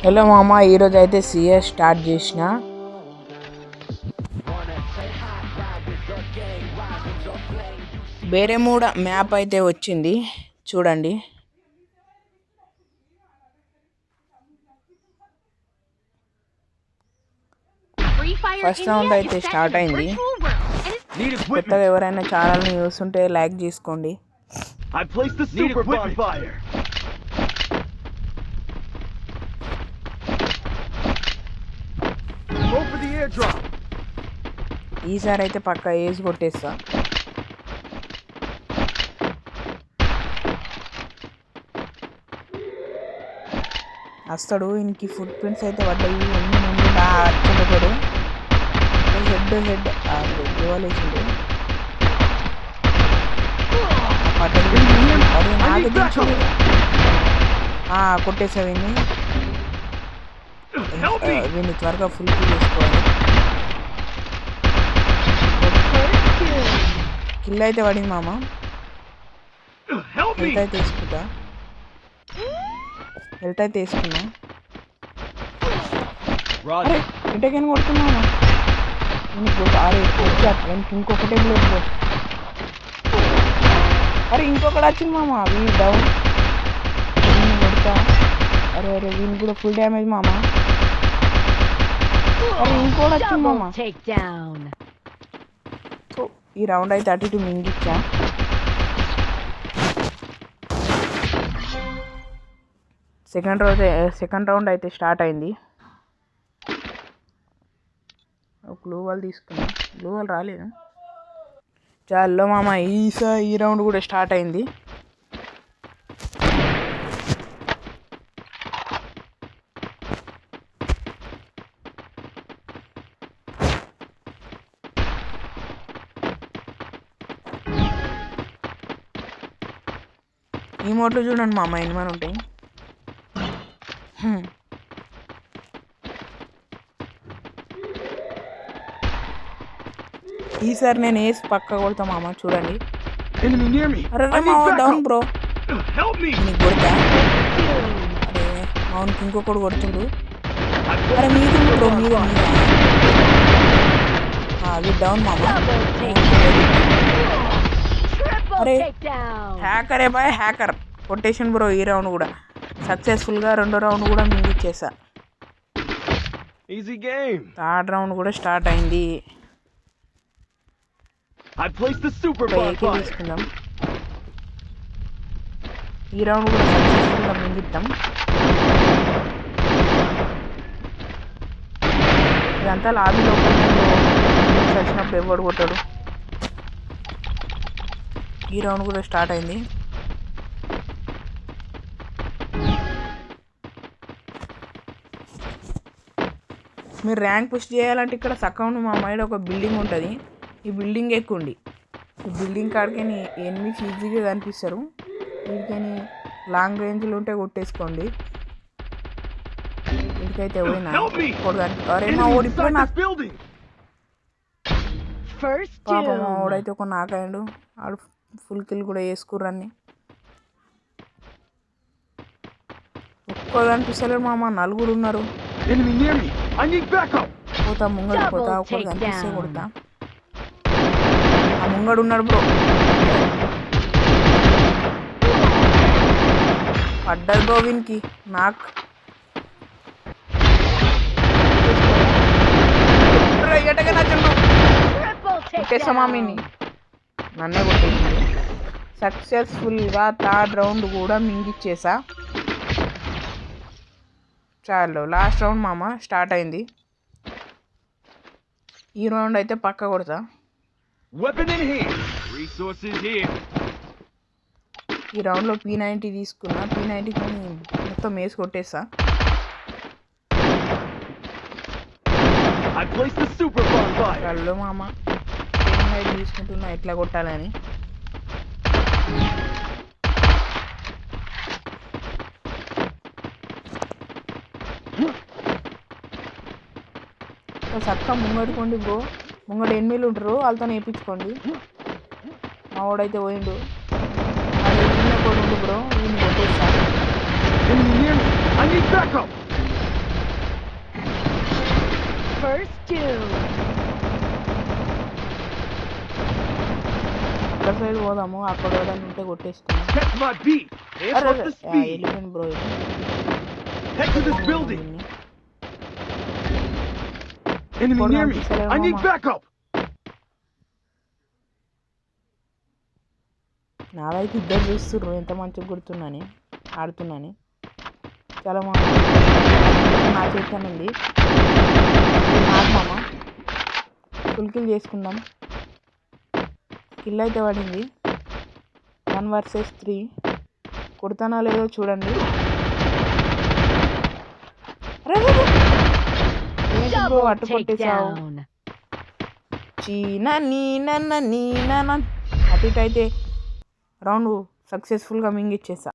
Hello మామ, ఈరోజు అయితే సిఎస్ స్టార్ట్ చేసిన. బేరేమూడ మ్యాప్ అయితే వచ్చింది చూడండి. ఫస్ట్ రౌండ్ అయితే స్టార్ట్ అయింది. కొత్తగా ఎవరైనా ఛానల్ని చూస్తుంటే లైక్ చేసుకోండి. ఈసారి అయితే పక్కా ఏజ్ కొట్టేస్తా. వస్తాడు, ఇంకి ఫుట్ ప్రింట్స్ అయితే పడ్డాయి. ఎన్ని మంది అచ్చడు హెడ్ ఇవ్వలేసిండు. కొట్టేసా వీడిని త్వరగా ఫుల్ చేసుకోవాలి. కిల్ అయితే పడింది మామ. హెల్త్ అయితే వేసుకున్నా. ఇంటకైనా కొడుతున్నామా ఇంకొకటే బ్లోక్. అరే ఇంకొకటి వచ్చింది మామ. వీని డౌన్ కొడతా. అరే వీని కూడా ఫుల్ డ్యామేజ్ మామ. అరే ఇంకోటి వచ్చింది మామ. ఈ రౌండ్ అయితే అటు ఇటు మింగిచ్చా. సెకండ్ రౌండ్ అయితే స్టార్ట్ అయింది. గ్లూ వాల్ తీసుకున్నా. గ్లూ వాల్ రాలేదు. చాలు మామ, ఈ రౌండ్ కూడా స్టార్ట్ అయింది. ఈ మోడ్లో చూడండి మామ, ఎన్ని మన ఉంటాయి. ఈసారి నేను వేసి పక్క కొడతా మామ, చూడండి. అరే మామ డౌన్ బ్రో. నీకు కొడతా. అరే మామకి ఇంకొకటి కొడుతుండు. అరే మీద బ్రో, మీద అది డౌన్ మామ. అరే హ్యాకరే బాయ్, హ్యాకర్ కొటేషన్ బ్రో. ఈ రౌండ్ కూడా సక్సెస్ఫుల్గా రెండో రౌండ్ కూడా మింగిచ్చేసా. థర్డ్ రౌండ్ కూడా స్టార్ట్ అయింది. తీసుకుందాం. ఈ రౌండ్ కూడా సక్సెస్ఫుల్గా మింగిద్దాం. ఇదంతా లాబీలో వచ్చినప్పుడు ఎవడు కొట్టాడు. ఈ రౌండ్ కూడా స్టార్ట్ అయింది. మీరు ర్యాంక్ పుష్ చేయాలంటే ఇక్కడ సక్కౌండ్ మా మైండ్ ఒక బిల్డింగ్ ఉంటుంది. ఈ బిల్డింగ్ ఎక్కుండి. ఈ బిల్డింగ్ కాడికి ఎనిమిది ఈజీగా కనిపిస్తారు. వీటికని లాంగ్ రేంజ్లో ఉంటే కొట్టేసుకోండి. వీటికైతే పోయినా అరే మా ఓడి ఇప్పుడు నాకు పాప మా ఓడైతే ఒక నాకాయండు. ఆడు ఫుల్ కిల్ కూడా వేసుకుర్రన్ని. ఒక్కో కనిపిస్తలేరు మామ, నలుగురు ఉన్నారు. పోతా ముంగడు పోతా, ఒకటి కనిపిస్తే కొడతా. ఆ ముంగడు ఉన్నాడు బ్రో. పడ్డది బ్రో వీనికి. నాకు కొట్టేసామామిని, నన్నే కొట్టేసింది. సక్సెస్ఫుల్గా థర్డ్ రౌండ్ కూడా మింగిచ్చేసా. చాలు లాస్ట్ రౌండ్ మామ స్టార్ట్ అయింది. ఈ రౌండ్ అయితే పక్క కొడతా. ఈ రౌండ్లో P90 తీసుకున్నా. P90 మొత్తం వేసి కొట్టేస్తా. చాలు మామ, తీసుకుంటున్నా ఎట్లా కొట్టాలని. చక్కగా ముంగడుకోండి బ్రో. ముంగడు ఎనిమిలు ఉంటారు, వాళ్ళతో వేయించుకోండి. మా వాడైతే పోయిండు. అది కూడా ఉండు బ్రో, వీడిని కొట్టేస్తా. First two. అక్కడ సైడ్ పోదాము, అక్కడ ఎవరైనా ఉంటే కొట్టేసుకున్నాం. Catch my beat. Amp up the speed. వెళ్ళిపోయింది బ్రో ఇది. Head to this building. Enemy Hold near on, me. Sarah, I need Mama. backup. నావైతే ఇద్దరు చూస్తుర్రు ఎంత మంచిగా కొడుతున్నాని ఆడుతున్నాని. చాలా నా చేతనే ఉంది. నాకు మామ ఫుల్ కిల్ చేసుకుందాం. కిల్ అయితే పడింది. 1 vs 3 కొడతానో లేదో చూడండి. బ్రో అట్టు కొట్టేసావు. చీనా నీ నన్న నీ నన్న అటు ఇటు అయితే రౌండ్ సక్సెస్ఫుల్గా మింగిచ్చేసా.